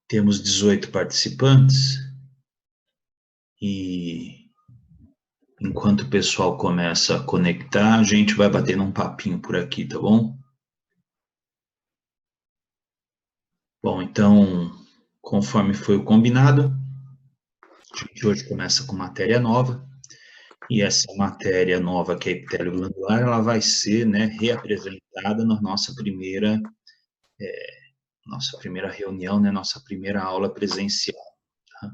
Temos 18 participantes e enquanto o pessoal começa a conectar, a gente vai batendo um papinho por aqui, tá bom? Bom, então, conforme foi o combinado, a gente hoje começa com matéria nova, e essa matéria nova, que é epitélio glandular, ela vai ser, reapresentada na nossa primeira reunião, nossa primeira aula presencial. Tá?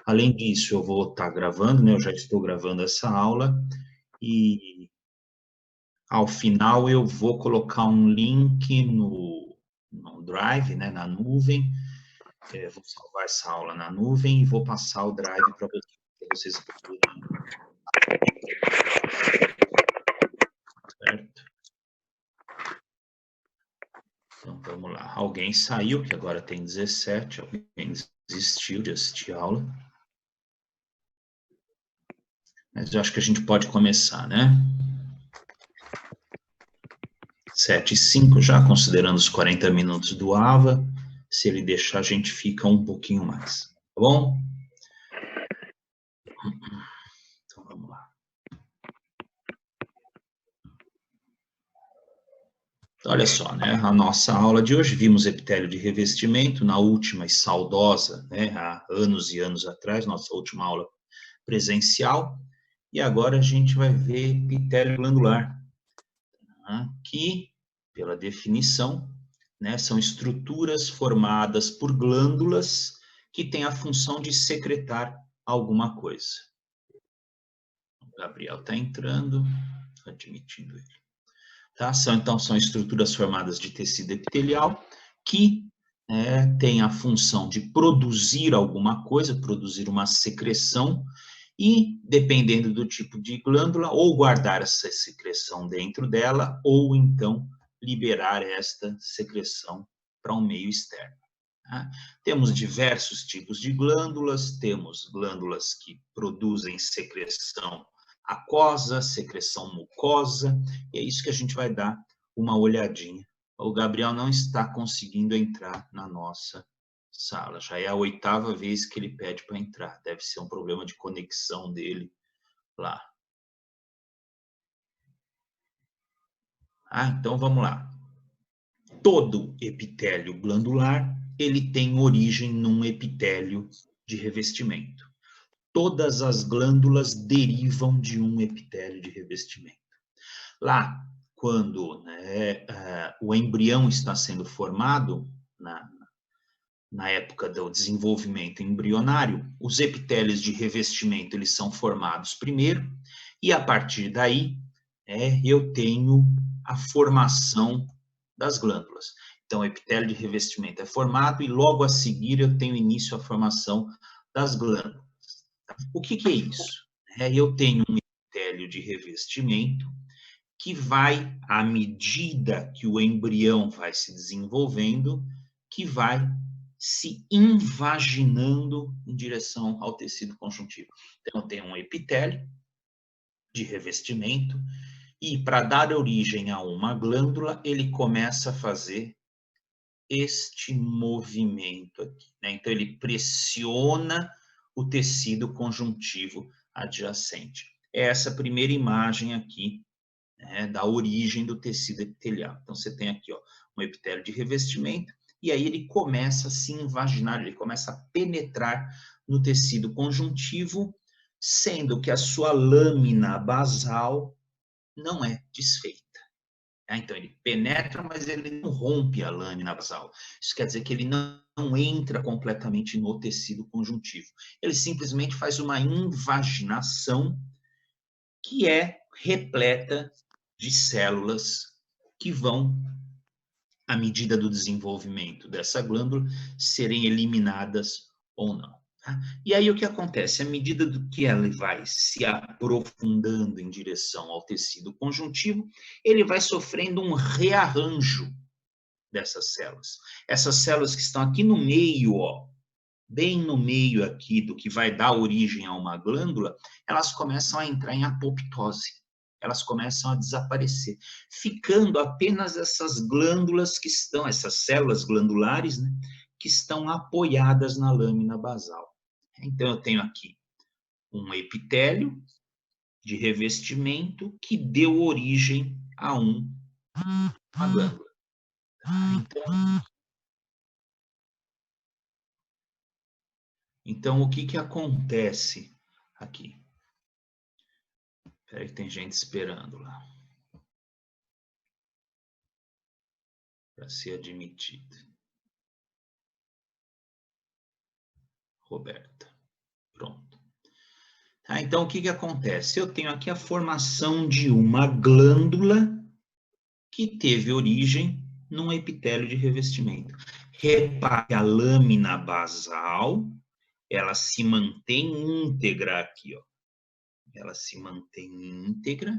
Além disso, eu vou estar gravando, eu já estou gravando essa aula, e ao final eu vou colocar um link no Drive, na nuvem. Vou salvar essa aula na nuvem e vou passar o Drive para vocês poderem. Certo? Então, vamos lá. Alguém saiu, que agora tem 17, alguém desistiu de assistir a aula. Mas eu acho que a gente pode começar, né? 7h05 já, considerando os 40 minutos do AVA. Se ele deixar, a gente fica um pouquinho mais. Tá bom? Então, vamos lá. Olha só, a nossa aula de hoje, vimos epitélio de revestimento na última e saudosa, há anos e anos atrás, nossa última aula presencial, e agora a gente vai ver epitélio glandular, que, pela definição, são estruturas formadas por glândulas que têm a função de secretar alguma coisa. O Gabriel está entrando, admitindo ele. Tá? Então, são estruturas formadas de tecido epitelial que têm a função de produzir alguma coisa, produzir uma secreção, e, dependendo do tipo de glândula, ou guardar essa secreção dentro dela, ou então liberar esta secreção para um meio externo. Tá? Temos diversos tipos de glândulas, temos glândulas que produzem secreção aquosa, secreção mucosa, e é isso que a gente vai dar uma olhadinha. O Gabriel não está conseguindo entrar na nossa sala, já é a 8ª vez que ele pede para entrar, deve ser um problema de conexão dele lá. Então vamos lá. Todo epitélio glandular, ele tem origem num epitélio de revestimento. Todas as glândulas derivam de um epitélio de revestimento. Lá, quando o embrião está sendo formado, na época do desenvolvimento embrionário, os epitélios de revestimento eles são formados primeiro, e a partir daí eu tenho a formação das glândulas. Então, o epitélio de revestimento é formado e logo a seguir eu tenho início a formação das glândulas. O que é isso? Eu tenho um epitélio de revestimento que vai, à medida que o embrião vai se desenvolvendo, que vai se invaginando em direção ao tecido conjuntivo. Então, eu tenho um epitélio de revestimento e, para dar origem a uma glândula, ele começa a fazer este movimento aqui. Então, ele pressiona o tecido conjuntivo adjacente. É essa primeira imagem aqui da origem do tecido epitelial. Então, você tem aqui um epitélio de revestimento, e aí ele começa a se invaginar, ele começa a penetrar no tecido conjuntivo, sendo que a sua lâmina basal não é desfeita. Então, ele penetra, mas ele não rompe a lâmina basal. Isso quer dizer que ele não entra completamente no tecido conjuntivo. Ele simplesmente faz uma invaginação que é repleta de células que vão, à medida do desenvolvimento dessa glândula, serem eliminadas ou não. Tá? E aí o que acontece? À medida do que ela vai se aprofundando em direção ao tecido conjuntivo, ele vai sofrendo um rearranjo dessas células. Essas células que estão aqui no meio, bem no meio aqui do que vai dar origem a uma glândula, elas começam a entrar em apoptose. Elas começam a desaparecer, ficando apenas essas glândulas que estão, essas células glandulares, que estão apoiadas na lâmina basal. Então, eu tenho aqui um epitélio de revestimento que deu origem a uma glândula. Então, o que acontece aqui? Espera aí, tem gente esperando lá para ser admitida. Roberta. Pronto. Tá, então, o que acontece? Eu tenho aqui a formação de uma glândula que teve origem num epitélio de revestimento. Repare a lâmina basal, ela se mantém íntegra aqui, ó. Ela se mantém íntegra,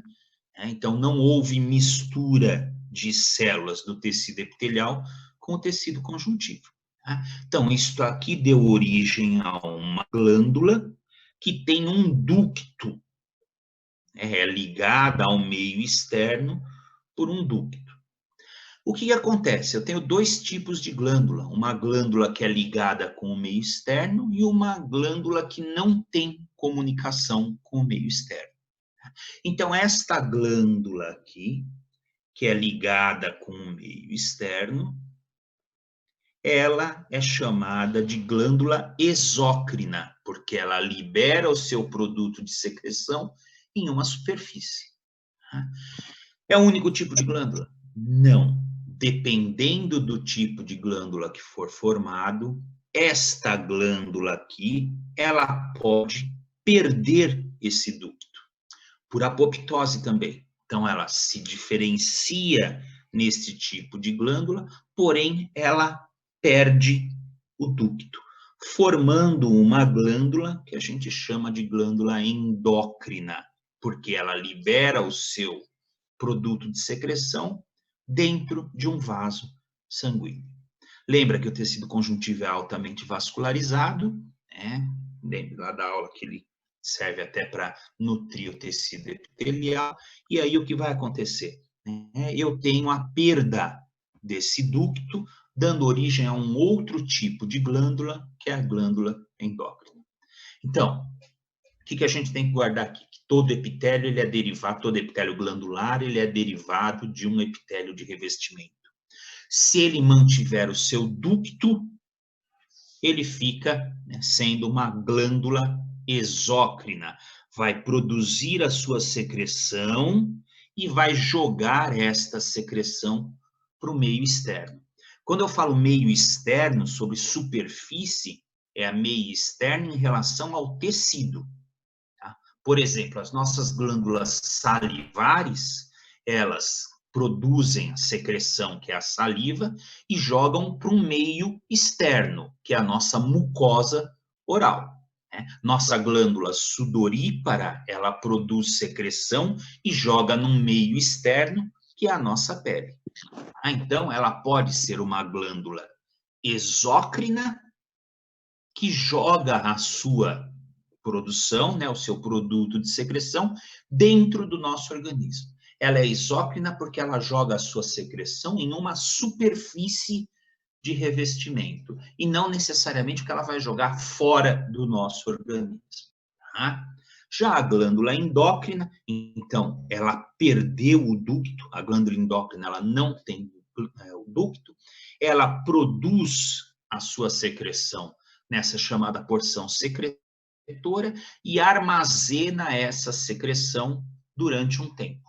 né? Então não houve mistura de células do tecido epitelial com o tecido conjuntivo. Tá? Então, isso aqui deu origem a uma glândula que tem um ducto, é ligada ao meio externo por um ducto. O que acontece? Eu tenho dois tipos de glândula. Uma glândula que é ligada com o meio externo e uma glândula que não tem comunicação com o meio externo. Então, esta glândula aqui, que é ligada com o meio externo, ela é chamada de glândula exócrina, porque ela libera o seu produto de secreção em uma superfície. É o único tipo de glândula? Não. Dependendo do tipo de glândula que for formado, esta glândula aqui, ela pode perder esse ducto, por apoptose também. Então, ela se diferencia nesse tipo de glândula, porém, ela perde o ducto, formando uma glândula que a gente chama de glândula endócrina, porque ela libera o seu produto de secreção dentro de um vaso sanguíneo. Lembra que o tecido conjuntivo é altamente vascularizado, né? Lembra lá da aula que ele serve até para nutrir o tecido epitelial. E aí o que vai acontecer? Eu tenho a perda desse ducto, dando origem a um outro tipo de glândula, que é a glândula endócrina. Então, o que a gente tem que guardar aqui? Que todo epitélio ele é derivado, todo epitélio glandular ele é derivado de um epitélio de revestimento. Se ele mantiver o seu ducto, ele fica, né, sendo uma glândula exócrina. Vai produzir a sua secreção e vai jogar esta secreção para o meio externo. Quando eu falo meio externo, sobre superfície, é a meio externo em relação ao tecido. Tá? Por exemplo, as nossas glândulas salivares, elas produzem a secreção, que é a saliva, e jogam para um meio externo, que é a nossa mucosa oral. Né? Nossa glândula sudorípara, ela produz secreção e joga num meio externo, que é a nossa pele. Então, ela pode ser uma glândula exócrina, que joga a sua produção, né, o seu produto de secreção, dentro do nosso organismo. Ela é exócrina porque ela joga a sua secreção em uma superfície de revestimento, e não necessariamente porque ela vai jogar fora do nosso organismo. Tá? Já a glândula endócrina, então, ela perdeu o ducto, a glândula endócrina ela não tem o ducto, ela produz a sua secreção nessa chamada porção secretora e armazena essa secreção durante um tempo.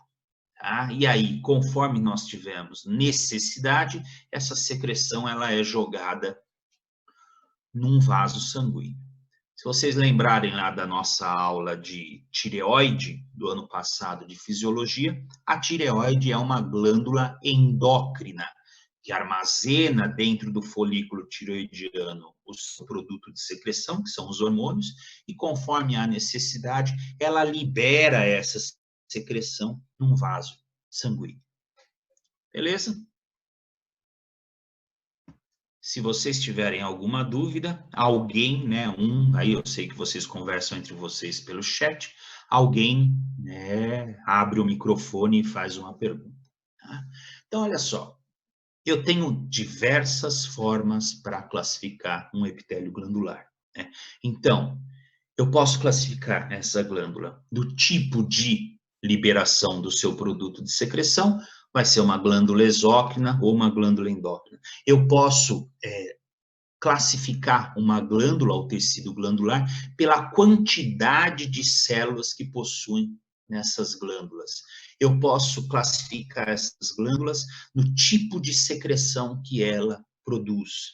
Tá? E aí, conforme nós tivermos necessidade, essa secreção ela é jogada num vaso sanguíneo. Se vocês lembrarem lá da nossa aula de tireoide, do ano passado, de fisiologia, a tireoide é uma glândula endócrina, que armazena dentro do folículo tireoidiano o seu produto de secreção, que são os hormônios, e conforme a necessidade, ela libera essa secreção num vaso sanguíneo. Beleza? Se vocês tiverem alguma dúvida, alguém, né, aí eu sei que vocês conversam entre vocês pelo chat, alguém, né, abre o microfone e faz uma pergunta. Tá? Então, olha só, Eu tenho diversas formas para classificar um epitélio glandular, né? Então, eu posso classificar essa glândula do tipo de liberação do seu produto de secreção, vai ser uma glândula exócrina ou uma glândula endócrina. Eu posso classificar uma glândula ou tecido glandular pela quantidade de células que possuem nessas glândulas. Eu posso classificar essas glândulas no tipo de secreção que ela produz.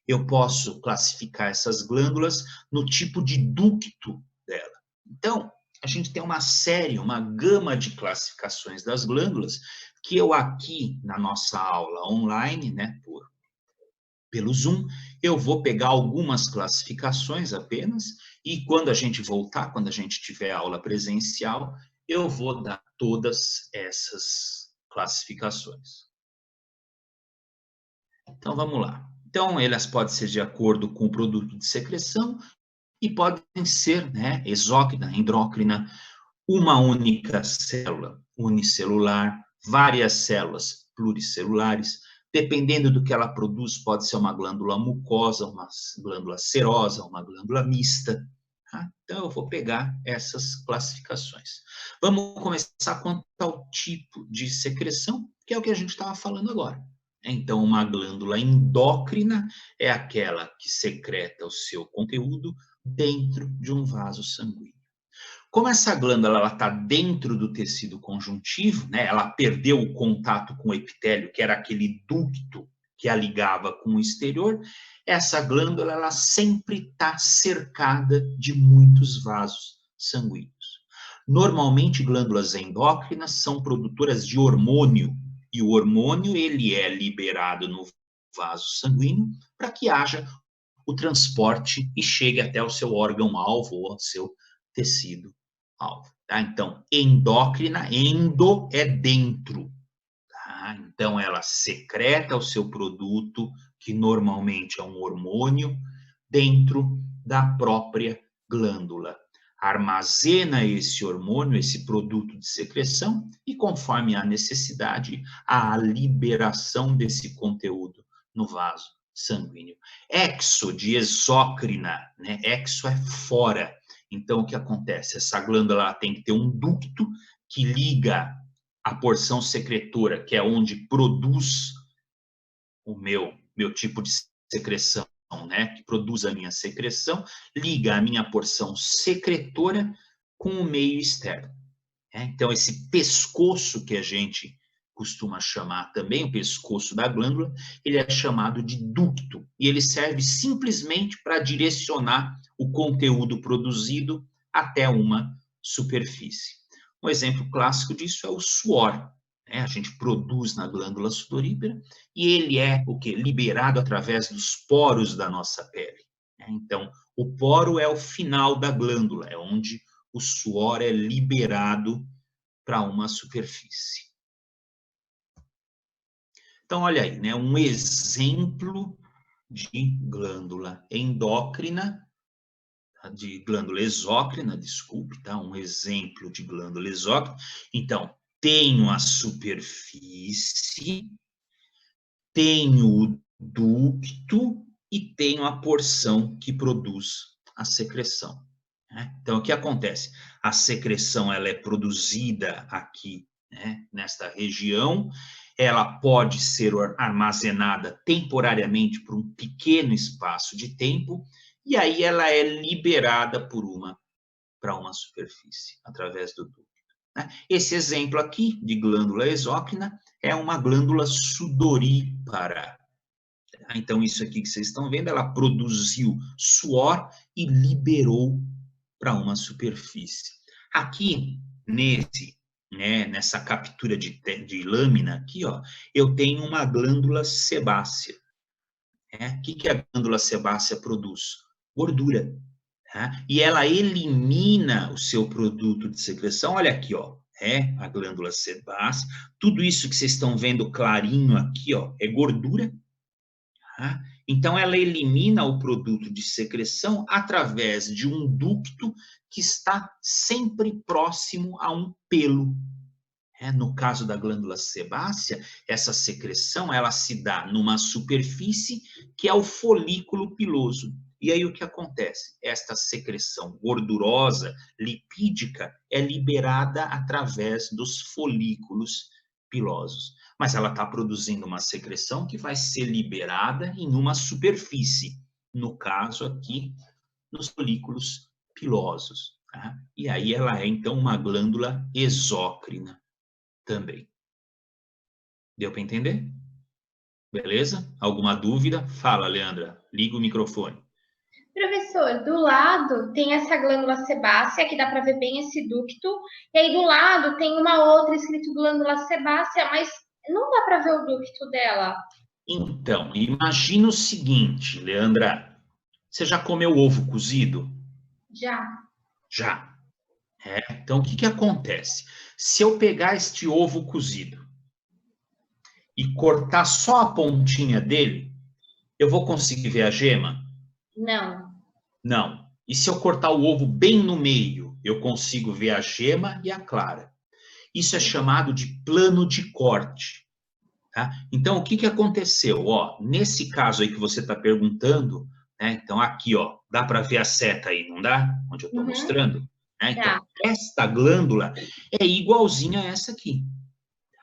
Eu posso classificar essas glândulas no tipo de ducto dela. Então, a gente tem uma série, uma gama de classificações das glândulas que eu aqui na nossa aula online, né, pelo Zoom, eu vou pegar algumas classificações apenas e quando a gente voltar, quando a gente tiver aula presencial, eu vou dar todas essas classificações. Então, vamos lá. Então, elas podem ser de acordo com o produto de secreção e podem ser, né, exócrina, endócrina, uma única célula unicelular, várias células pluricelulares. Dependendo do que ela produz, pode ser uma glândula mucosa, uma glândula serosa, uma glândula mista. Tá? Então, eu vou pegar essas classificações. Vamos começar quanto ao tipo de secreção, que é o que a gente estava falando agora. Então, uma glândula endócrina é aquela que secreta o seu conteúdo dentro de um vaso sanguíneo. Como essa glândula está dentro do tecido conjuntivo, né, ela perdeu o contato com o epitélio, que era aquele ducto que a ligava com o exterior, essa glândula ela sempre está cercada de muitos vasos sanguíneos. Normalmente, glândulas endócrinas são produtoras de hormônio, e o hormônio ele é liberado no vaso sanguíneo para que haja o transporte e chegue até o seu órgão-alvo ou ao seu tecido-alvo. Tá? Então, endócrina, endo é dentro. Tá? Então, ela secreta o seu produto, que normalmente é um hormônio, dentro da própria glândula. Armazena esse hormônio, esse produto de secreção, e conforme a necessidade, a liberação desse conteúdo no vaso sanguíneo. Exo de exócrina, né? Exo é fora. Então, o que acontece? Essa glândula tem que ter um ducto que liga a porção secretora, que é onde produz o meu tipo de secreção, né? Que produz a minha secreção, liga a minha porção secretora com o meio externo. Então, esse pescoço que a gente costuma chamar também, o pescoço da glândula, ele é chamado de ducto, e ele serve simplesmente para direcionar o conteúdo produzido até uma superfície. Um exemplo clássico disso é o suor. A gente produz na glândula sudorípara e ele é o que? Liberado através dos poros da nossa pele. Então, o poro é o final da glândula, é onde o suor é liberado para uma superfície. Então, olha aí, né? Um exemplo de glândula endócrina, de glândula exócrina, desculpe, tá? Um exemplo de glândula exócrina. Então, tenho a superfície, tenho o ducto e tenho a porção que produz a secreção. Então, o que acontece? A secreção ela é produzida aqui, né, nesta região, ela pode ser armazenada temporariamente por um pequeno espaço de tempo, e aí ela é liberada para uma superfície, através do ducto. Esse exemplo aqui de glândula exócrina é uma glândula sudorípara. Então, isso aqui que vocês estão vendo, ela produziu suor e liberou para uma superfície. Aqui, nessa captura de lâmina aqui, ó, eu tenho uma glândula sebácea. O que a glândula sebácea produz? Gordura. E ela elimina o seu produto de secreção. Olha aqui, ó, a glândula sebácea. Tudo isso que vocês estão vendo clarinho aqui, ó, é gordura. Então, ela elimina o produto de secreção através de um ducto que está sempre próximo a um pelo. No caso da glândula sebácea, essa secreção ela se dá numa superfície que é o folículo piloso. E aí o que acontece? Esta secreção gordurosa, lipídica, é liberada através dos folículos pilosos. Mas ela está produzindo uma secreção que vai ser liberada em uma superfície. No caso aqui, nos folículos pilosos. Tá? E aí ela é, então, uma glândula exócrina também. Deu para entender? Beleza? Alguma dúvida? Fala, Leandra. Liga o microfone. Professor, do lado tem essa glândula sebácea, que dá para ver bem esse ducto, e aí do lado tem uma outra escrito glândula sebácea, mas não dá para ver o ducto dela. Então, imagina o seguinte, Leandra. Você já comeu ovo cozido? Já. Já. Então, o que acontece? Se eu pegar este ovo cozido e cortar só a pontinha dele, eu vou conseguir ver a gema? Não. Não. E se eu cortar o ovo bem no meio, eu consigo ver a gema e a clara. Isso é chamado de plano de corte. Tá? Então, o que aconteceu? Nesse caso aí que você está perguntando, né? Então, aqui, dá para ver a seta aí, não dá? Onde eu estou mostrando? Então, Tá. esta glândula é igualzinha a essa aqui.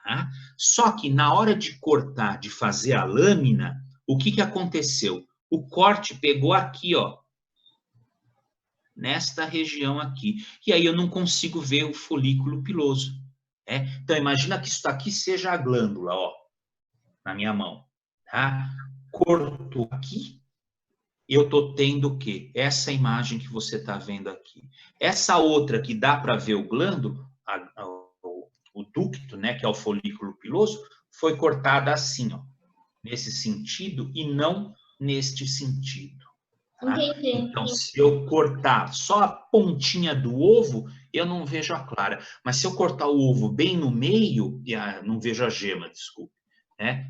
Tá? Só que na hora de cortar, de fazer a lâmina, o que aconteceu? O corte pegou aqui, nesta região aqui. E aí eu não consigo ver o folículo piloso. Então, imagina que isso aqui seja a glândula, na minha mão. Tá? Corto aqui, eu estou tendo o quê? Essa imagem que você está vendo aqui. Essa outra que dá para ver o glândula, o ducto, né, que é o folículo piloso, foi cortada assim, nesse sentido e não neste sentido. Tá? Entendi. Então, se eu cortar só a pontinha do ovo, eu não vejo a clara. Mas se eu cortar o ovo bem no meio, não vejo a gema, desculpe.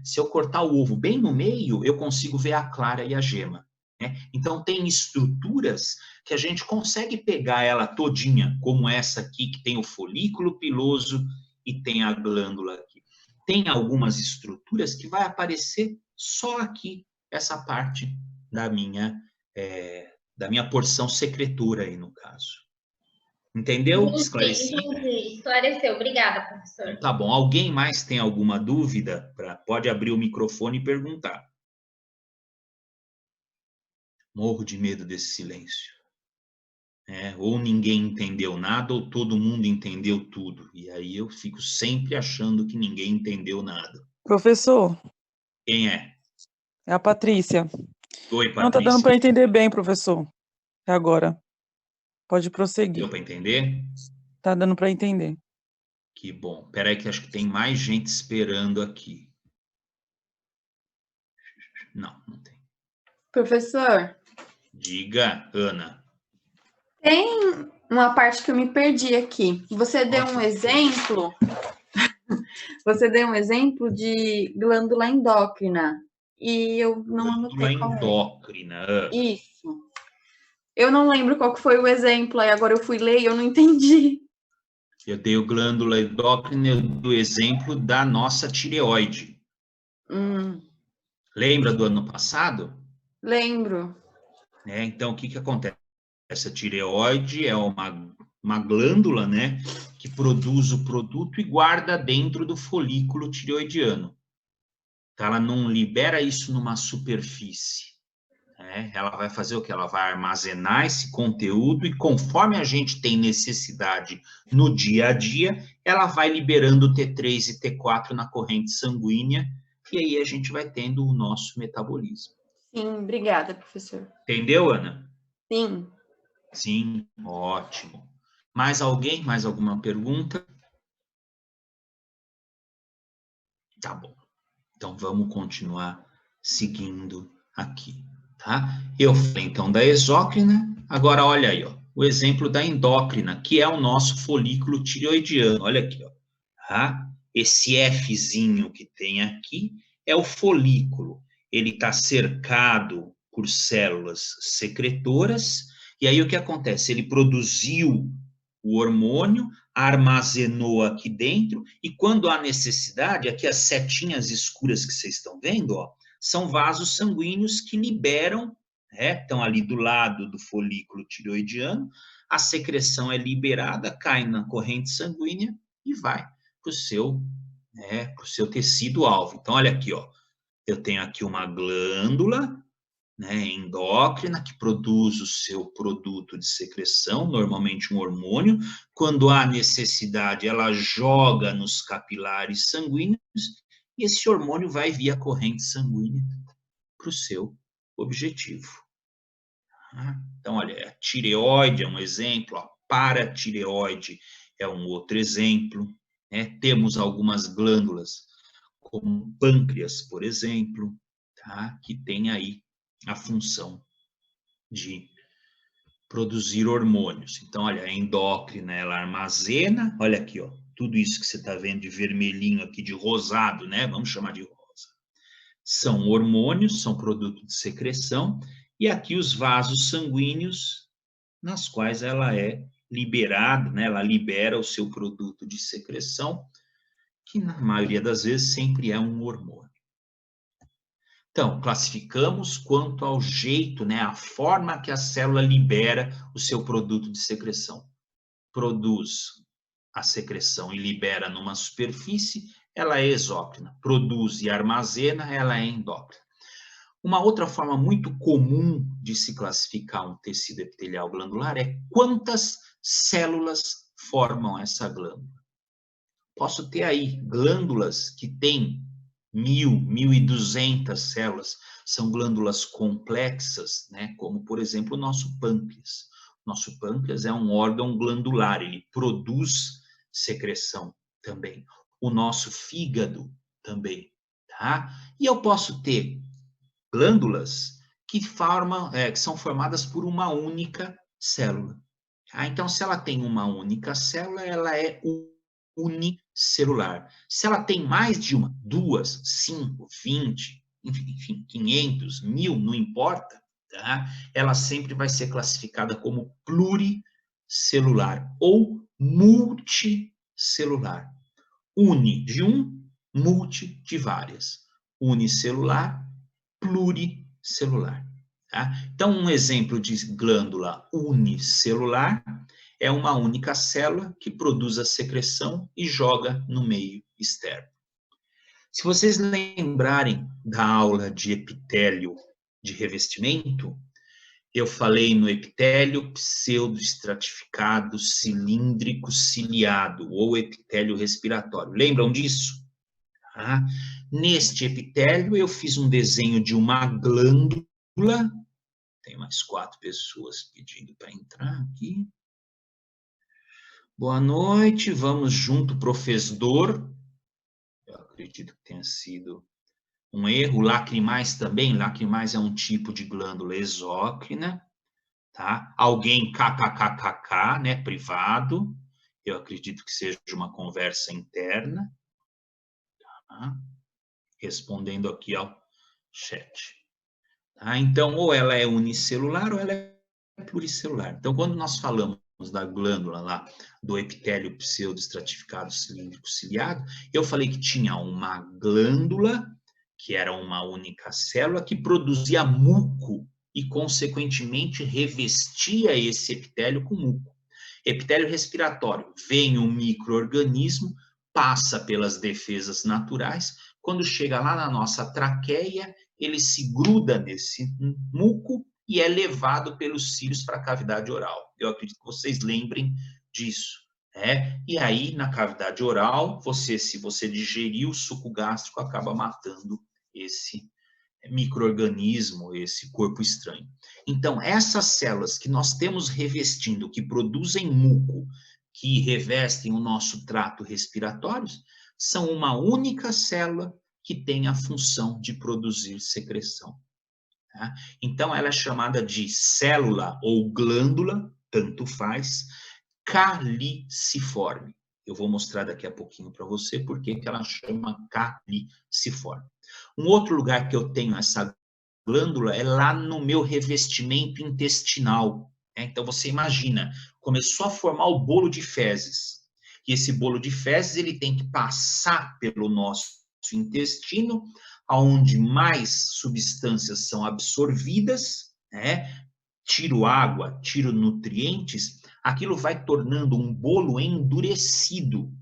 Se eu cortar o ovo bem no meio, eu consigo ver a clara e a gema. Então, tem estruturas que a gente consegue pegar ela todinha, como essa aqui, que tem o folículo piloso e tem a glândula aqui. Tem algumas estruturas que vai aparecer só aqui, essa parte da minha porção secretora aí, no caso. Entendeu? Esclareci? Entendi. Esclareceu. Obrigada, professor. Então, tá bom. Alguém mais tem alguma dúvida? Pode abrir o microfone e perguntar. Morro de medo desse silêncio. Ou ninguém entendeu nada, ou todo mundo entendeu tudo. E aí eu fico sempre achando que ninguém entendeu nada. Professor, Quem é? é a Patrícia. Oi, Não, tá dando Patrícia. para entender bem, professor. Até agora. Pode prosseguir. Deu para entender? Tá dando para entender. Que bom. Peraí que acho que tem mais gente esperando aqui. Não, não tem. Professor, Diga, Ana. tem uma parte que eu me perdi aqui. Você deu um exemplo. Você deu um exemplo de glândula endócrina. E eu não anotei qual é. Endócrina. Isso. Eu não lembro qual que foi o exemplo, aí agora eu fui ler e eu não entendi. Eu dei o glândula endócrina do exemplo da nossa tireoide. Lembra do ano passado? Lembro. Então, o que acontece? Essa tireoide é uma glândula, né, que produz o produto e guarda dentro do folículo tireoidiano. Então, ela não libera isso numa superfície. Ela vai fazer o quê? Ela vai armazenar esse conteúdo e conforme a gente tem necessidade no dia a dia, ela vai liberando T3 e T4 na corrente sanguínea e aí a gente vai tendo o nosso metabolismo. Sim, obrigada, professor. Entendeu, Ana? Sim. Sim, ótimo. Mais alguém? Mais alguma pergunta? Tá bom. Então, vamos continuar seguindo aqui, tá? Eu falei, então, da exócrina. Agora, olha aí, o exemplo da endócrina, que é o nosso folículo tireoidiano. Olha aqui, tá? Esse Fzinho que tem aqui é o folículo. Ele está cercado por células secretoras, e aí o que acontece? Ele produziu o hormônio, armazenou aqui dentro, e quando há necessidade, aqui as setinhas escuras que vocês estão vendo, ó, são vasos sanguíneos que liberam, estão ali do lado do folículo tireoidiano, a secreção é liberada, cai na corrente sanguínea e vai para o seu tecido-alvo. Então, olha aqui, ó, eu tenho aqui uma glândula, endócrina, que produz o seu produto de secreção, normalmente um hormônio. Quando há necessidade, ela joga nos capilares sanguíneos e esse hormônio vai via corrente sanguínea para o seu objetivo. Então, olha, a tireoide é um exemplo, a paratireoide é um outro exemplo. Temos algumas glândulas, como o pâncreas, por exemplo, que tem aí a função de produzir hormônios. Então, olha, a endócrina, ela armazena, olha aqui, ó, tudo isso que você está vendo de vermelhinho aqui, de rosado, vamos chamar de rosa. São hormônios, são produto de secreção, e aqui os vasos sanguíneos, nas quais ela é liberada, ela libera o seu produto de secreção, que na maioria das vezes sempre é um hormônio. Então, classificamos quanto ao jeito, a forma que a célula libera o seu produto de secreção. Produz a secreção e libera numa superfície, ela é exócrina. Produz e armazena, ela é endócrina. Uma outra forma muito comum de se classificar um tecido epitelial glandular é quantas células formam essa glândula. Posso ter aí glândulas que têm 1.000, 1.200 células, são glândulas complexas, como, por exemplo, o nosso pâncreas. Nosso pâncreas é um órgão glandular, ele produz secreção também. O nosso fígado também, E eu posso ter glândulas que são formadas por uma única célula. Então, se ela tem uma única célula, ela é unicelular. Se ela tem mais de uma, 2, 5, 20, enfim, 500, 1.000, não importa, ela sempre vai ser classificada como pluricelular ou multicelular. Uni de um, multi de várias. Unicelular, pluricelular. Então, um exemplo de glândula unicelular é uma única célula que produz a secreção e joga no meio externo. Se vocês lembrarem da aula de epitélio de revestimento, eu falei no epitélio pseudoestratificado cilíndrico ciliado, ou epitélio respiratório. Lembram disso? Neste epitélio, eu fiz um desenho de uma glândula. Tem mais 4 pessoas pedindo para entrar aqui. Boa noite, vamos junto, professor. Eu acredito que tenha sido um erro. Lacrimais também, lacrimais é um tipo de glândula exócrina, Alguém kkkk, privado. Eu acredito que seja uma conversa interna. Respondendo aqui ao chat. Então, ou ela é unicelular ou ela é pluricelular. Então, quando nós falamos da glândula lá, do epitélio pseudoestratificado cilíndrico ciliado, eu falei que tinha uma glândula, que era uma única célula, que produzia muco e, consequentemente, revestia esse epitélio com muco. Epitélio respiratório, vem um micro-organismo, passa pelas defesas naturais, quando chega lá na nossa traqueia, ele se gruda nesse muco e é levado pelos cílios para a cavidade oral. Eu acredito que vocês lembrem disso. E aí, na cavidade oral, se você digerir, o suco gástrico acaba matando esse micro-organismo, esse corpo estranho. Então, essas células que nós temos revestindo, que produzem muco, que revestem o nosso trato respiratório, são uma única célula que tem a função de produzir secreção. Então, ela é chamada de célula ou glândula, tanto faz, caliciforme. Eu vou mostrar daqui a pouquinho para você por que ela chama caliciforme. Um outro lugar que eu tenho essa glândula é lá no meu revestimento intestinal. Então, você imagina, começou a formar o bolo de fezes. E esse bolo de fezes, ele tem que passar pelo nosso intestino, onde mais substâncias são absorvidas, né? Tiro água, tiro nutrientes, aquilo vai tornando um bolo endurecido,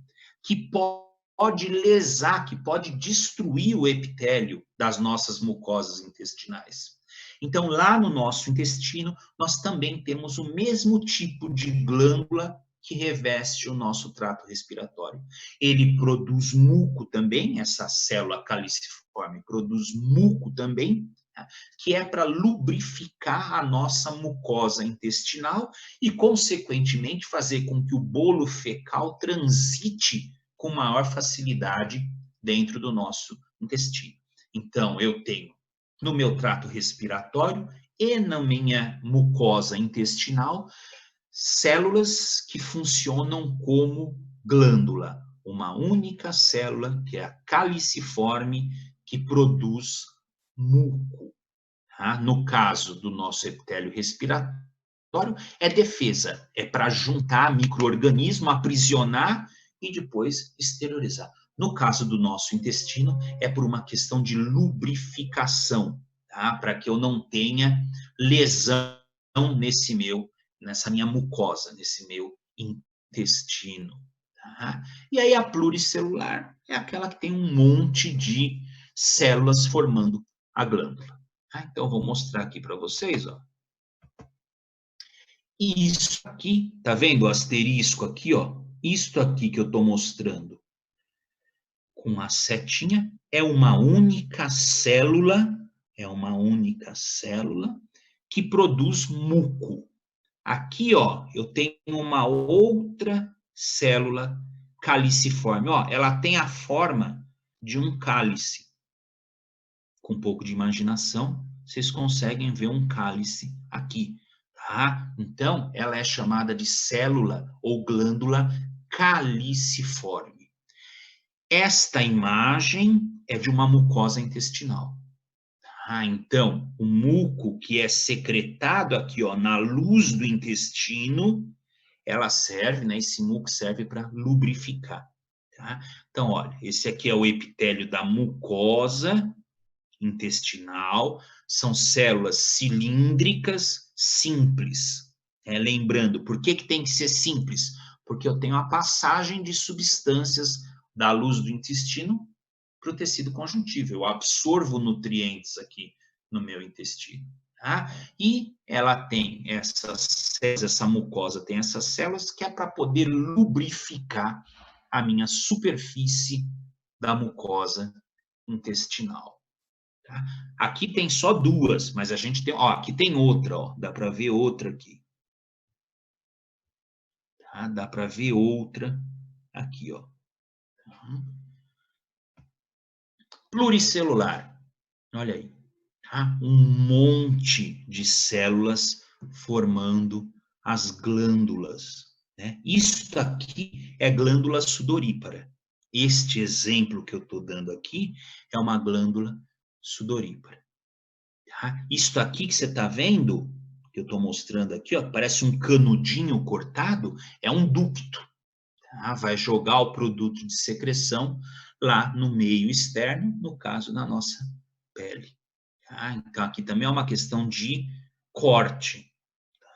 que pode lesar, que pode destruir o epitélio das nossas mucosas intestinais. Então, lá no nosso intestino, nós também temos o mesmo tipo de glândula que reveste o nosso trato respiratório. Ele produz muco também, essa célula caliciforme produz muco também, que é para lubrificar a nossa mucosa intestinal e, consequentemente, fazer com que o bolo fecal transite com maior facilidade dentro do nosso intestino. Então, eu tenho no meu trato respiratório e na minha mucosa intestinal células que funcionam como glândula, uma única célula, que é a caliciforme, que produz muco. Tá? No caso do nosso epitélio respiratório, é defesa, é para juntar micro-organismo, aprisionar e depois exteriorizar. No caso do nosso intestino, é por uma questão de lubrificação, tá? Para que eu não tenha lesão nessa minha mucosa, nesse meu intestino. Tá? E aí a pluricelular é aquela que tem um monte de células formando a glândula. Tá? Então, vou mostrar aqui para vocês, ó. Isso aqui, tá vendo o asterisco aqui, ó? Isto aqui que eu estou mostrando com a setinha é uma única célula que produz muco. Aqui, ó, eu tenho uma outra célula caliciforme, ó, ela tem a forma de um cálice. Com um pouco de imaginação, vocês conseguem ver um cálice aqui, tá? Então, ela é chamada de célula ou glândula caliciforme. Esta imagem é de uma mucosa intestinal. Então, o muco que é secretado aqui, ó, na luz do intestino, ela serve, né? Esse muco serve para lubrificar. Tá? Então, olha, esse aqui é o epitélio da mucosa intestinal, são células cilíndricas simples. Lembrando, por que tem que ser simples? Porque eu tenho a passagem de substâncias da luz do intestino para o tecido conjuntivo. Eu absorvo nutrientes aqui no meu intestino. Tá? E ela tem essa mucosa tem essas células que é para poder lubrificar a minha superfície da mucosa intestinal. Tá? Aqui tem só duas, mas a gente tem, ó, aqui tem outra, ó, dá para ver outra aqui. Tá? Dá para ver outra aqui, ó. Pluricelular, olha aí, tá? Um monte de células formando as glândulas, né? Isso aqui é glândula sudorípara. Este exemplo que eu estou dando aqui é uma glândula sudorípara. Tá? Isso aqui que você está vendo, que eu estou mostrando aqui, ó, parece um canudinho cortado, é um ducto. Tá? Vai jogar o produto de secreção lá no meio externo, no caso, na nossa pele. Tá? Então, aqui também é uma questão de corte,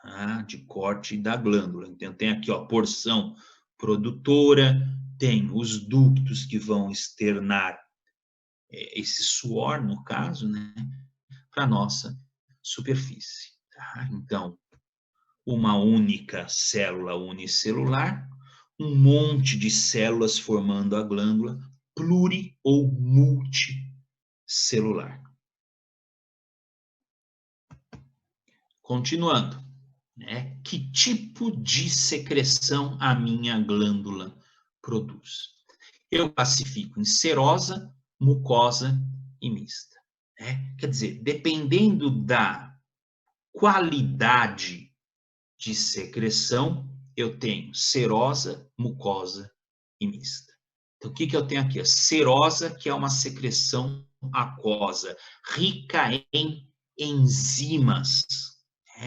tá? De corte da glândula. Então, tem aqui, ó, a porção produtora, tem os ductos que vão externar esse suor, no caso, né, para a nossa superfície. Tá? Então, uma única célula unicelular, um monte de células formando a glândula, pluri ou multicelular. Continuando, né? Que tipo de secreção a minha glândula produz? Eu classifico em serosa, mucosa e mista. Né? Quer dizer, dependendo da qualidade de secreção, eu tenho serosa, mucosa e mista. Então, o que eu tenho aqui? A serosa, que é uma secreção aquosa, rica em enzimas.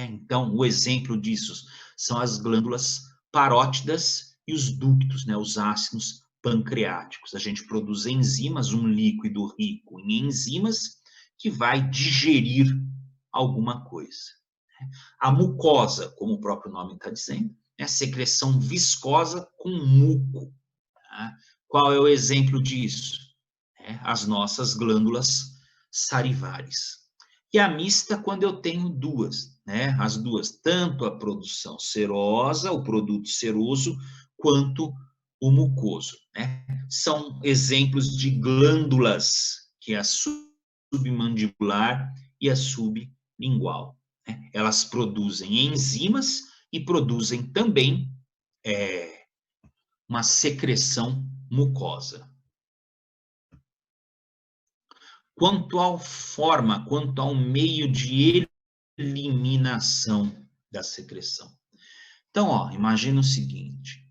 Então, o exemplo disso são as glândulas parótidas e os ductos, né? Os ácidos pancreáticos. A gente produz enzimas, um líquido rico em enzimas, que vai digerir alguma coisa. A mucosa, como o próprio nome está dizendo, é a secreção viscosa com muco. Tá? Qual é o exemplo disso? As nossas glândulas salivares. E a mista, quando eu tenho duas, né? As duas, tanto a produção serosa, o produto seroso, quanto o mucoso, né? São exemplos de glândulas, que é a submandibular e a sublingual. Né? Elas produzem enzimas e produzem também uma secreção mucosa. Quanto à forma, quanto ao meio de eliminação da secreção. Então, ó, imagina o seguinte,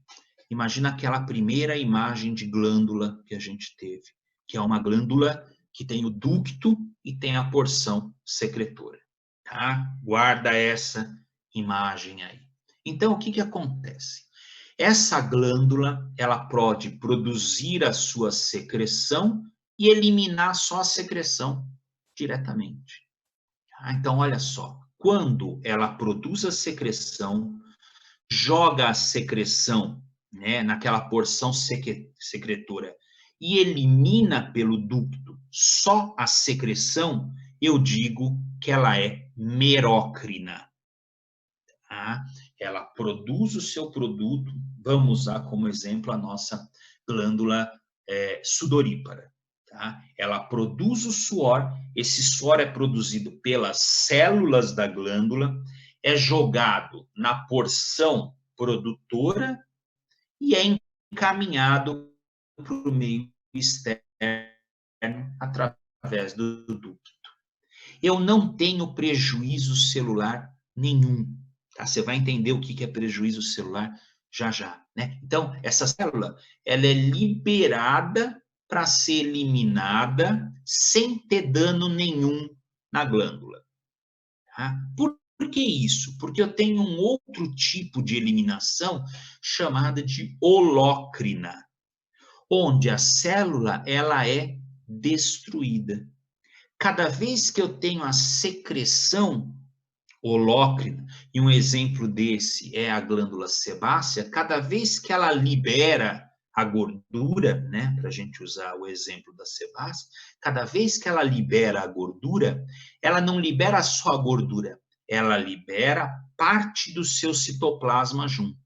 imagina aquela primeira imagem de glândula que a gente teve, que é uma glândula que tem o ducto e tem a porção secretora, tá? Guarda essa imagem aí. Então, o que que acontece? Essa glândula, ela pode produzir a sua secreção e eliminar só a secreção diretamente. Então, olha só, quando ela produz a secreção, joga a secreção, né, naquela porção secretora e elimina pelo ducto só a secreção, eu digo que ela é merócrina. Tá? Ela produz o seu produto, vamos usar como exemplo a nossa glândula sudorípara. Tá? Ela produz o suor, esse suor é produzido pelas células da glândula, é jogado na porção produtora e é encaminhado para o meio externo através do ducto. Eu não tenho prejuízo celular nenhum. Tá? Você vai entender o que é prejuízo celular já já. Né? Então, essa célula ela é liberada para ser eliminada sem ter dano nenhum na glândula. Tá? Por que isso? Porque eu tenho um outro tipo de eliminação chamada de holócrina, onde a célula ela é destruída. Cada vez que eu tenho a secreção holócrina, e um exemplo desse é a glândula sebácea, cada vez que ela libera a gordura, né, para a gente usar o exemplo da sebácea, cada vez que ela libera a gordura, ela não libera só a gordura, ela libera parte do seu citoplasma junto.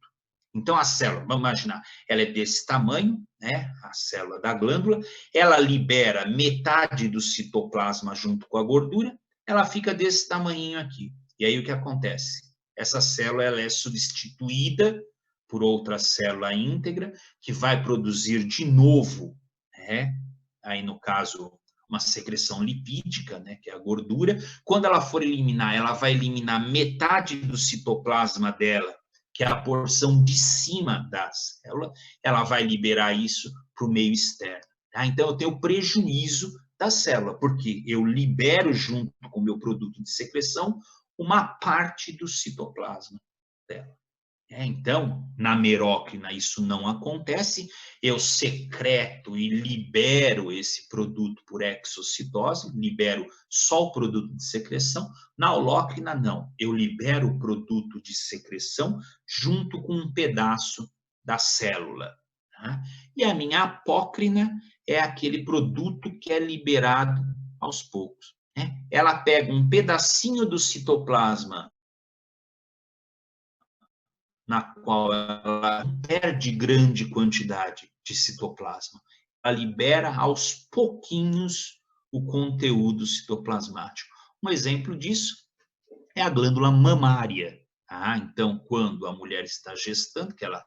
Então, a célula, vamos imaginar, ela é desse tamanho, né, a célula da glândula, ela libera metade do citoplasma junto com a gordura, ela fica desse tamanhinho aqui. E aí o que acontece? Essa célula ela é substituída por outra célula íntegra, que vai produzir de novo, né? Aí no caso, uma secreção lipídica, né? Que é a gordura. Quando ela for eliminar, ela vai eliminar metade do citoplasma dela, que é a porção de cima da célula, ela vai liberar isso para o meio externo. Tá? Então, eu tenho prejuízo da célula, porque eu libero junto com o meu produto de secreção uma parte do citoplasma dela. Então, na merócrina isso não acontece, eu secreto e libero esse produto por exocitose, libero só o produto de secreção. Na holócrina, não, eu libero o produto de secreção junto com um pedaço da célula. Tá? E a minha apócrina é aquele produto que é liberado aos poucos. Né? Ela pega um pedacinho do citoplasma na qual ela perde grande quantidade de citoplasma. Ela libera aos pouquinhos o conteúdo citoplasmático. Um exemplo disso é a glândula mamária. Tá? Então, quando a mulher está gestando, que ela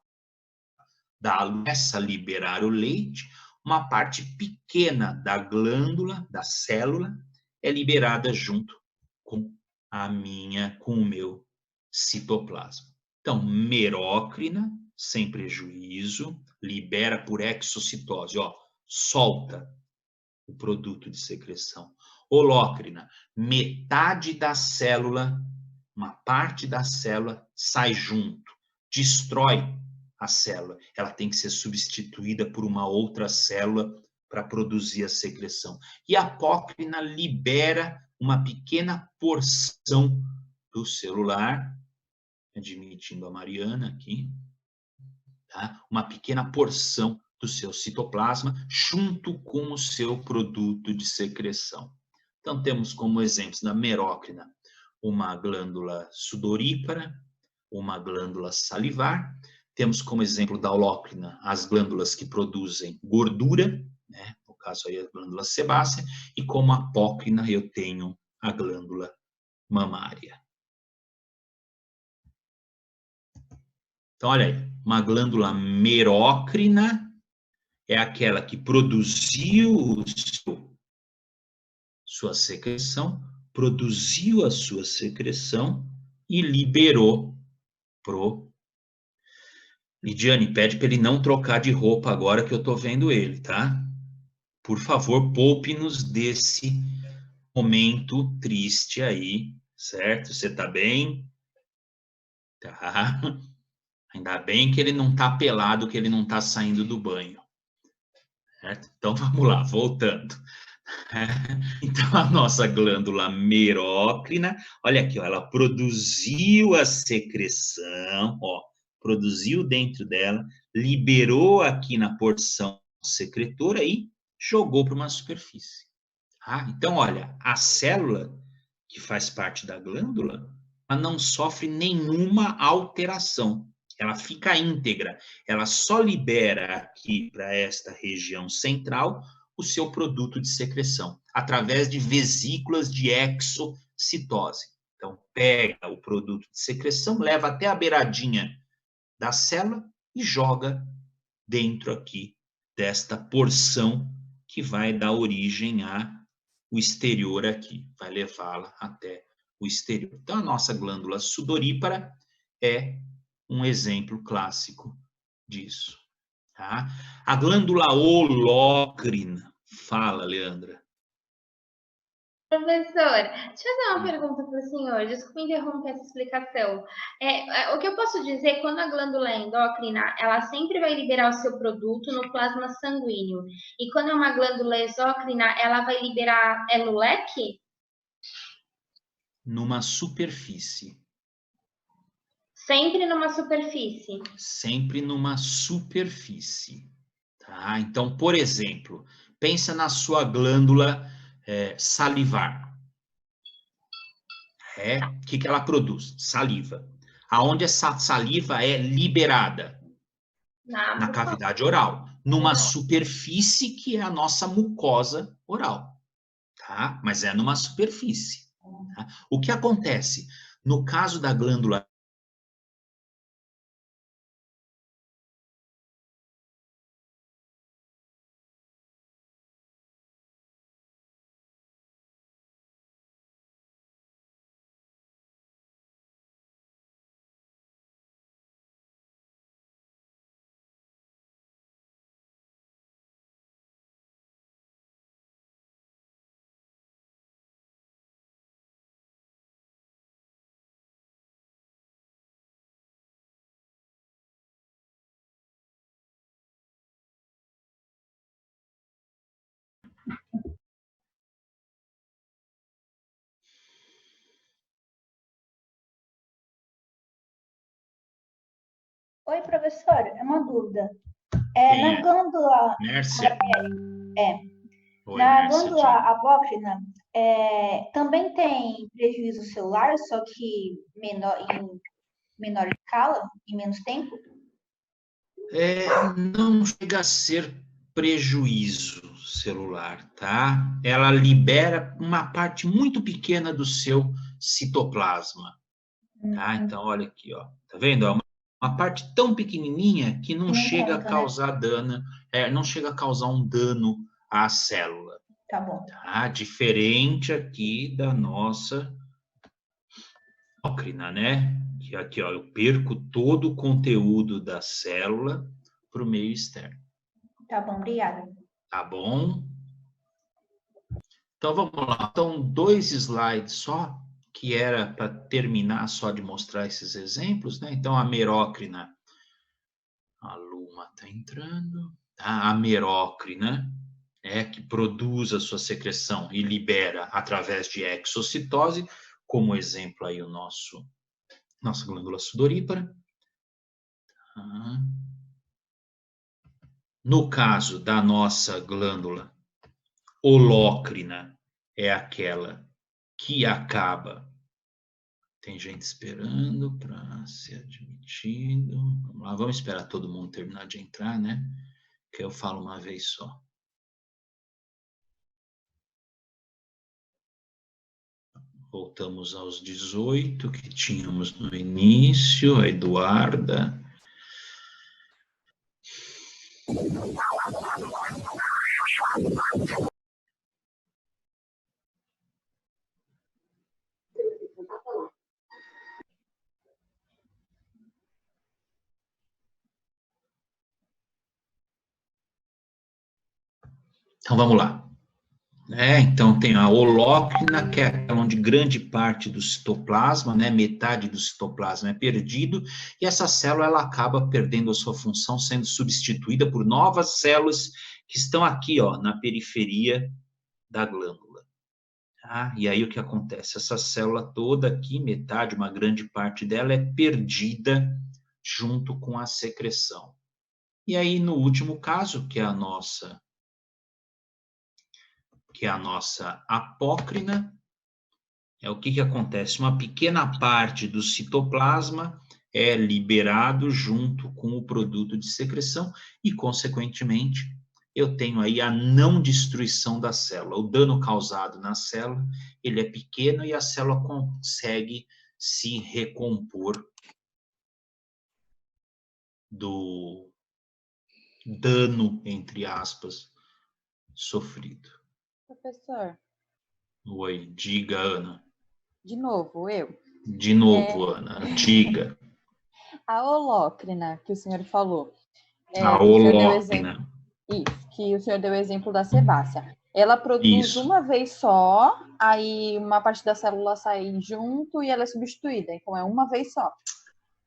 começa a liberar o leite, uma parte pequena da glândula, da célula, é liberada junto com o meu citoplasma. Então, merócrina, sem prejuízo, libera por exocitose, ó, solta o produto de secreção. Holócrina, metade da célula uma parte da célula sai junto, destrói a célula. Ela tem que ser substituída por uma outra célula para produzir a secreção. E a apócrina libera uma pequena porção do celular, admitindo a Mariana aqui, tá? Uma pequena porção do seu citoplasma junto com o seu produto de secreção. Então, temos como exemplos da merócrina uma glândula sudorípara, uma glândula salivar. Temos como exemplo da holócrina as glândulas que produzem gordura, né? No caso aí a glândula sebácea, e como apócrina eu tenho a glândula mamária. Então, olha aí, uma glândula merócrina é aquela que produziu sua secreção, produziu a sua secreção e liberou pro... Lidiane, pede para ele não trocar de roupa agora que eu estou vendo ele, tá? Por favor, poupe-nos desse momento triste aí, certo? Você tá bem? Tá. Ainda bem que ele não tá pelado, que ele não tá saindo do banho. Certo? Então, vamos lá, voltando. Então, a nossa glândula merócrina, olha aqui, ó, ela produziu a secreção, ó, produziu dentro dela, liberou aqui na porção secretora e jogou para uma superfície. Então, olha, a célula que faz parte da glândula, ela não sofre nenhuma alteração. Ela fica íntegra. Ela só libera aqui para esta região central o seu produto de secreção, através de vesículas de exocitose. Então, pega o produto de secreção, leva até a beiradinha da célula e joga dentro aqui desta porção que vai dar origem ao exterior aqui, vai levá-la até o exterior. Então, a nossa glândula sudorípara é um exemplo clássico disso. Tá? A glândula holócrina. Fala, Leandra. Professor, deixa eu fazer uma pergunta para o senhor. Desculpe interromper essa explicação. O que eu posso dizer, quando a glândula é endócrina, ela sempre vai liberar o seu produto no plasma sanguíneo. E quando é uma glândula exócrina, ela vai liberar no leque? Numa superfície. Sempre numa superfície. Sempre numa superfície. Tá? Então, por exemplo, pensa na sua glândula salivar. O que ela produz? Saliva. Aonde essa saliva é liberada? Na cavidade oral. Numa superfície que é a nossa mucosa oral. Tá? Mas é numa superfície. Tá? O que acontece? No caso da glândula Oi, professor, é uma dúvida. Na glândula... Mércia. Oi, na Mércia, glândula apócrina, também tem prejuízo celular, só que em menor escala, em menos tempo? Não chega a ser prejuízo celular, tá? Ela libera uma parte muito pequena do seu citoplasma, tá? Então, olha aqui, ó. Tá vendo? É uma parte tão pequenininha que não chega a causar dano, não chega a causar um dano à célula. Tá bom. Tá? Diferente aqui da nossa endócrina, né? Que aqui, ó, eu perco todo o conteúdo da célula para o meio externo. Tá bom, obrigada. Tá bom? Então, vamos lá. Então, 2 slides só, que era para terminar só de mostrar esses exemplos, né? Então, a merócrina, a Luma está entrando, a merócrina que produz a sua secreção e libera através de exocitose, como exemplo aí nossa glândula sudorípara. No caso da nossa glândula holócrina, é aquela que acaba. Tem gente esperando para ser admitido. Vamos lá, vamos esperar todo mundo terminar de entrar, né? Que eu falo uma vez só. Voltamos aos 18 que tínhamos no início. A Eduarda. Então, vamos lá. Então, tem a holócrina, que é aquela onde grande parte do citoplasma, né, metade do citoplasma é perdido, e essa célula ela acaba perdendo a sua função, sendo substituída por novas células que estão aqui, ó, na periferia da glândula. Tá? E aí o que acontece? Essa célula toda aqui, metade, uma grande parte dela é perdida junto com a secreção. E aí, no último caso, que é a nossa apócrina, o que acontece? Uma pequena parte do citoplasma é liberado junto com o produto de secreção e, consequentemente, eu tenho aí a não destruição da célula. O dano causado na célula, ele é pequeno e a célula consegue se recompor do dano, entre aspas, sofrido. Professor. Oi, diga, Ana. De novo, eu. De novo, Ana, diga. A holócrina, que o senhor falou. A holócrina. Isso, que o senhor deu o exemplo da sebácea. Ela produz Isso. uma vez só, aí uma parte da célula sai junto e ela é substituída. Então, é uma vez só.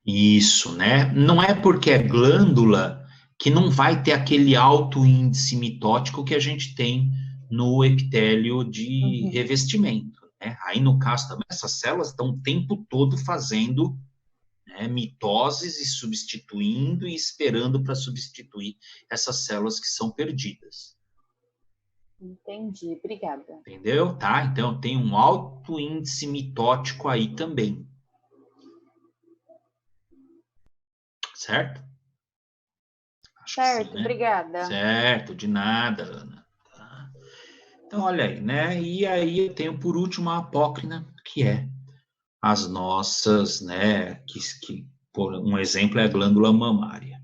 Isso, né? Não é porque é glândula que não vai ter aquele alto índice mitótico que a gente tem no epitélio de revestimento, né? Aí, no caso também, essas células estão o tempo todo fazendo, né, mitoses e substituindo e esperando para substituir essas células que são perdidas. Entendi, obrigada. Entendeu? Tá? Então, tem um alto índice mitótico aí também. Certo? Certo, sim, né? Obrigada. Certo, de nada, Ana. Tá? Então, olha aí, né? E aí eu tenho, por último, a apócrina, que é as nossas, né? Por um exemplo é a glândula mamária.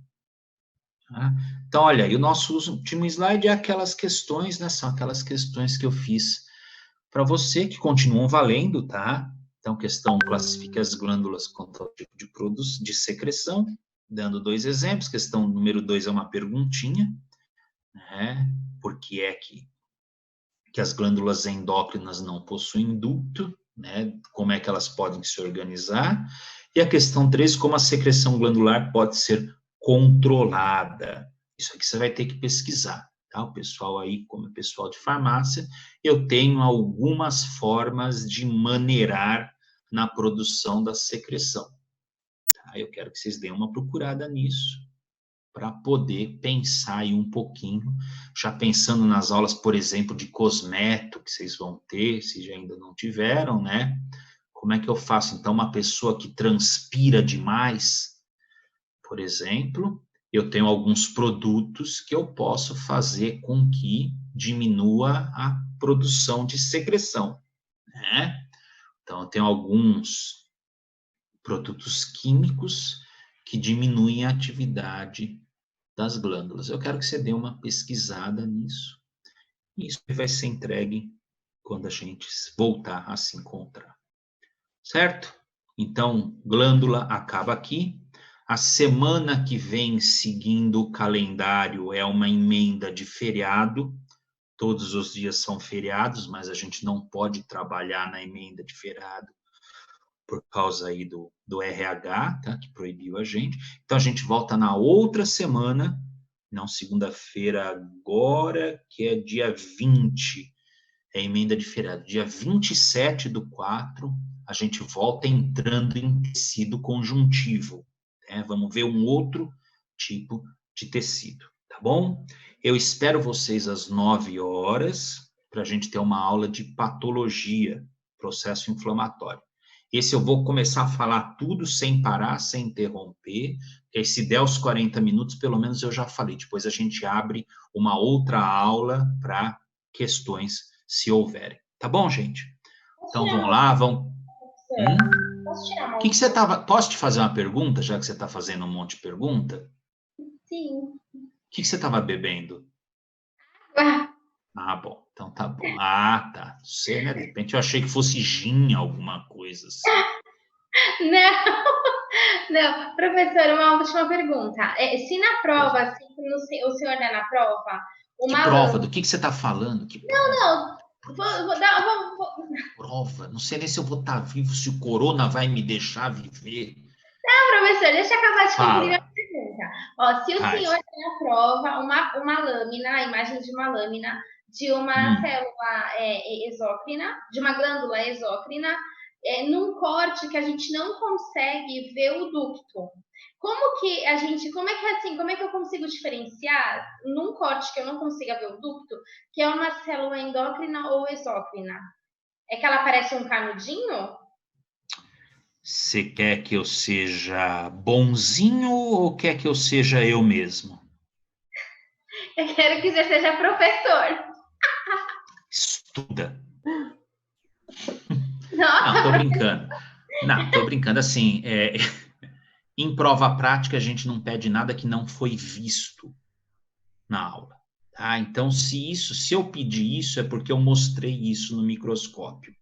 Tá? Então, olha aí, o nosso último slide é aquelas questões, né? São aquelas questões que eu fiz para você, que continuam valendo, tá? Então, questão classifica as glândulas quanto ao tipo de secreção, dando 2 exemplos. Questão número 2 é uma perguntinha, né? Por que é que as glândulas endócrinas não possuem ducto, né? Como é que elas podem se organizar? E a questão 3, como a secreção glandular pode ser controlada. Isso aqui você vai ter que pesquisar, tá? O pessoal aí, como é pessoal de farmácia, eu tenho algumas formas de maneirar na produção da secreção. Tá? Eu quero que vocês deem uma procurada nisso, para poder pensar aí um pouquinho, já pensando nas aulas, por exemplo, de cosmeto que vocês vão ter, se já ainda não tiveram, né? Como é que eu faço? Então, uma pessoa que transpira demais, por exemplo, eu tenho alguns produtos que eu posso fazer com que diminua a produção de secreção, né? Então, eu tenho alguns produtos químicos que diminuem a atividade das glândulas. Eu quero que você dê uma pesquisada nisso. E isso vai ser entregue quando a gente voltar a se encontrar. Certo? Então, glândula acaba aqui. A semana que vem, seguindo o calendário, é uma emenda de feriado. Todos os dias são feriados, mas a gente não pode trabalhar na emenda de feriado por causa aí do RH, tá? Que proibiu a gente. Então, a gente volta na outra semana, não segunda-feira agora, que é dia 20, é emenda de feriado. Dia 27/4, a gente volta entrando em tecido conjuntivo, né? Vamos ver um outro tipo de tecido, tá bom? Eu espero vocês às 9 horas, para a gente ter uma aula de patologia, processo inflamatório. Esse eu vou começar a falar tudo sem parar, sem interromper, porque se der os 40 minutos, pelo menos eu já falei. Depois a gente abre uma outra aula para questões, se houverem. Tá bom, gente? Então vamos lá, vamos... Posso tirar uma O que você estava... Posso te fazer uma pergunta, já que você está fazendo um monte de pergunta? Sim. O que você estava bebendo? Ah, bom. Então tá bom. Ah, tá. Você, né? De repente eu achei que fosse gin, alguma coisa assim. Não, professor, uma última pergunta. Se na prova, assim, o senhor dá na prova, Que uma prova? Do que você está falando? Que prova? Não, vou dar. Prova? Não sei nem se eu vou estar vivo, se o corona vai me deixar viver. Não, professor, deixa eu acabar de concluir a Fala. pergunta. Ó, se o Faz. senhor tem na prova uma lâmina, a imagem de uma lâmina de uma célula exócrina, de uma glândula exócrina, num corte que a gente não consegue ver o ducto. Como é que assim, como é que eu consigo diferenciar num corte que eu não consiga ver o ducto, que é uma célula endócrina ou exócrina? É que ela parece um canudinho? Você quer que eu seja bonzinho ou quer que eu seja eu mesmo? Eu quero que você seja professor. Estuda. Nossa, Não, tô brincando. Não, tô brincando assim. Em prova prática, a gente não pede nada que não foi visto na aula. Tá? Então, se eu pedir isso, é porque eu mostrei isso no microscópio.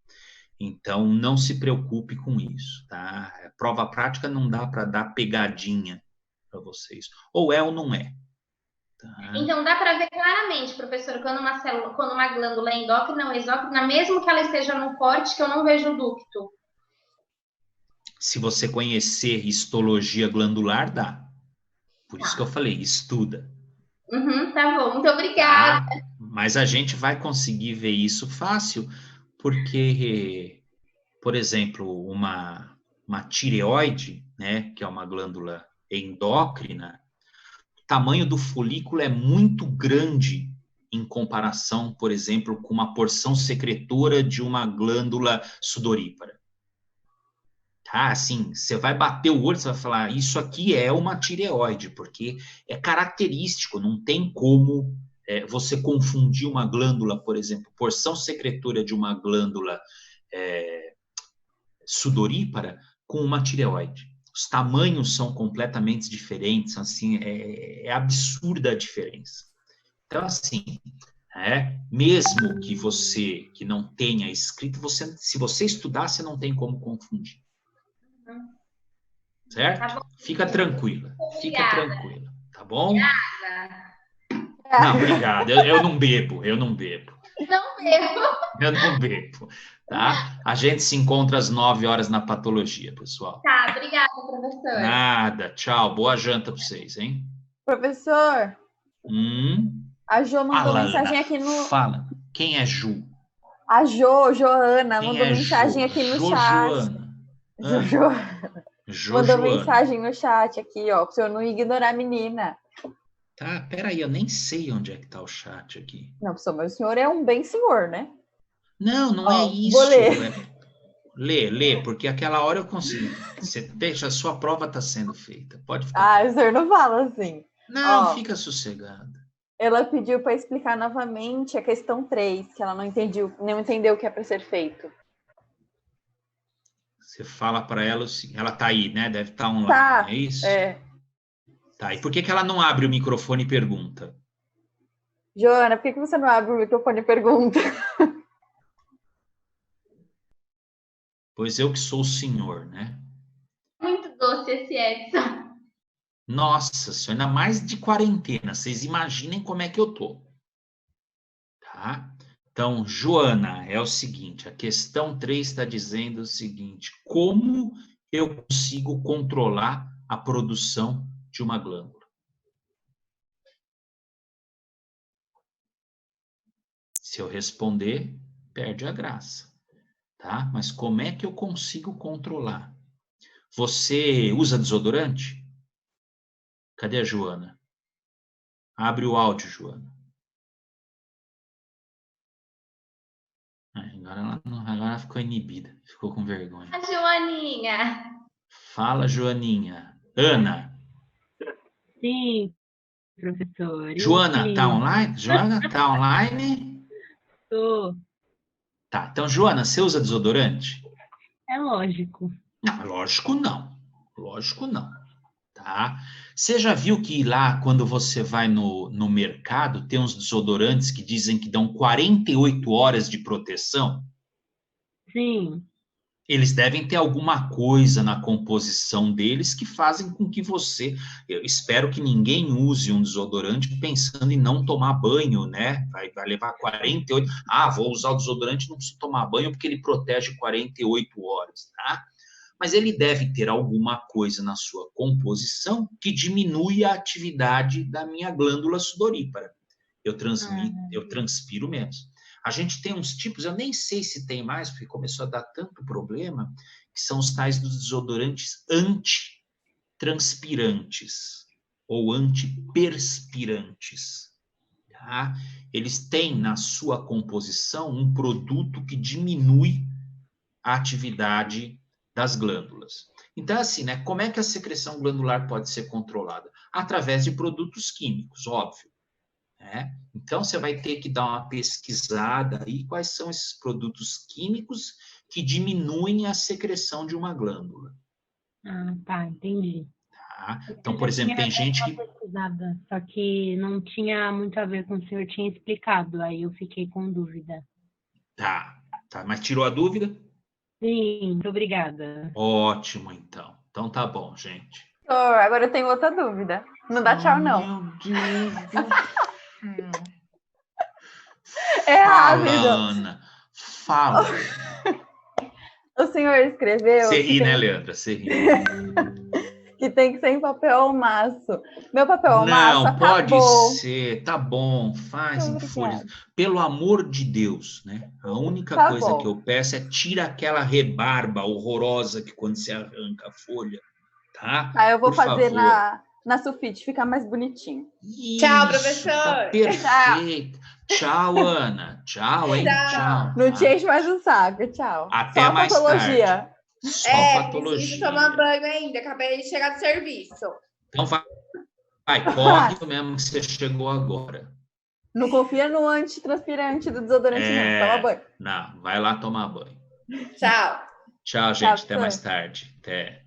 Então, não se preocupe com isso, tá? Prova prática não dá para dar pegadinha para vocês. Ou é ou não é. Tá? então dá para ver claramente, professor, quando uma glândula é endócrina ou exócrina, mesmo que ela esteja num corte que eu não vejo o ducto. Se você conhecer histologia glandular, dá. Por isso que eu falei, estuda. Tá bom, muito obrigada. Tá? Mas a gente vai conseguir ver isso fácil, porque, por exemplo, uma tireoide, né, que é uma glândula endócrina, o tamanho do folículo é muito grande em comparação, por exemplo, com uma porção secretora de uma glândula sudorípara. Tá, assim, você vai bater o olho, você vai falar, isso aqui é uma tireoide, porque é característico, não tem como você confundir uma glândula, por exemplo, porção secretora de uma glândula sudorípara com uma tireoide. Os tamanhos são completamente diferentes, assim, é absurda a diferença. Então, assim, mesmo que você que não tenha escrito, se você estudar, você não tem como confundir. Certo? Tá bom. Fica tranquila. Fica tranquila, tá bom? Obrigada. Não, obrigado. Eu não bebo, eu não bebo. Não bebo. Eu não bebo, tá? A gente se encontra às 9 horas na patologia, pessoal. Tá, obrigada, professor. Nada, tchau. Boa janta para vocês, hein? Professor, a Jo mandou Fala, mensagem Ana, aqui no... Fala. Quem é Ju? A Joana, Quem mandou é mensagem Jo? aqui no chat. Joana. Mandou Joana. mensagem no chat aqui, ó, pro senhor não ignorar a menina. Tá, peraí, eu nem sei onde é que tá o chat aqui. Não, professor, mas o senhor é um bem senhor, né? Não é isso. Vou ler. Lê, porque aquela hora eu consigo. Você deixa, a sua prova está sendo feita. Pode ficar. O senhor não fala assim. Não, fica sossegado. Ela pediu para explicar novamente a questão 3, que ela não entendeu o que é para ser feito. Você fala para ela assim, ela tá aí, né? Deve estar online, Tá, é isso? É. Tá, e por que ela não abre o microfone e pergunta? Joana, por que você não abre o microfone e pergunta? Pois eu que sou o senhor, né? Muito doce esse Edson. Nossa, isso ainda mais de quarentena. Vocês imaginem como é que eu tô. Tá? Então, Joana, é o seguinte, a questão 3 está dizendo o seguinte, como eu consigo controlar a produção de uma glândula? Se eu responder, perde a graça, tá? Mas como é que eu consigo controlar? Você usa desodorante? Cadê a Joana? Abre o áudio, Joana. Agora ela ficou inibida, ficou com vergonha. A Joaninha. Fala, Joaninha. Ana. Sim, professor. Joana, tá online? Joana, tá online? Tô. Tá, então, Joana, você usa desodorante? É lógico. Não, lógico não. Lógico não, tá? Você já viu que lá, quando você vai no mercado, tem uns desodorantes que dizem que dão 48 horas de proteção? Sim. Eles devem ter alguma coisa na composição deles que fazem com que você... Eu espero que ninguém use um desodorante pensando em não tomar banho, né? Vai levar 48... Ah, vou usar o desodorante e não preciso tomar banho porque ele protege 48 horas, tá? Mas ele deve ter alguma coisa na sua composição que diminui a atividade da minha glândula sudorípara. Eu transpiro menos. A gente tem uns tipos, eu nem sei se tem mais, porque começou a dar tanto problema, que são os tais dos desodorantes antitranspirantes ou antiperspirantes. Tá? Eles têm na sua composição um produto que diminui a atividade das glândulas. Então, assim, né? Como é que a secreção glandular pode ser controlada? Através de produtos químicos, óbvio. Né? Então, você vai ter que dar uma pesquisada aí quais são esses produtos químicos que diminuem a secreção de uma glândula. Ah, tá, entendi. Tá? Então, por exemplo, tem gente que... Pesquisada, só que não tinha muito a ver com o que o senhor tinha explicado, aí eu fiquei com dúvida. Tá, mas tirou a dúvida? Sim, muito obrigada. Ótimo, então. Então tá bom, gente. Agora eu tenho outra dúvida. Não dá tchau, não. Meu Deus do céu. É Fala, rápido. Ana. Fala. O senhor escreveu Você ri, né, Leandra? Você ri. que tem que ser em papel almaço. Meu papel almaço Não, pode acabou. ser. Tá bom, faz em Obrigada. folhas. Pelo amor de Deus, né? A única Tá coisa bom. que eu peço é tira aquela rebarba horrorosa que quando você arranca a folha, tá? Tá, eu vou Por fazer favor. na sulfite, fica mais bonitinho. Tchau, Isso, professor. tá perfeito. Tchau, Ana. Tchau, hein? Tchau. Não tá? te enche mais o saco, tchau. Até Só a mais patologia. tarde. Só patologia. Preciso tomar banho ainda. Acabei de chegar do serviço. Então vai, corre mesmo que você chegou agora. Não confia no antitranspirante do desodorante, não. Toma banho. Não, vai lá tomar banho. Tchau. Tchau, gente. Até Tchau, mais tarde. Até.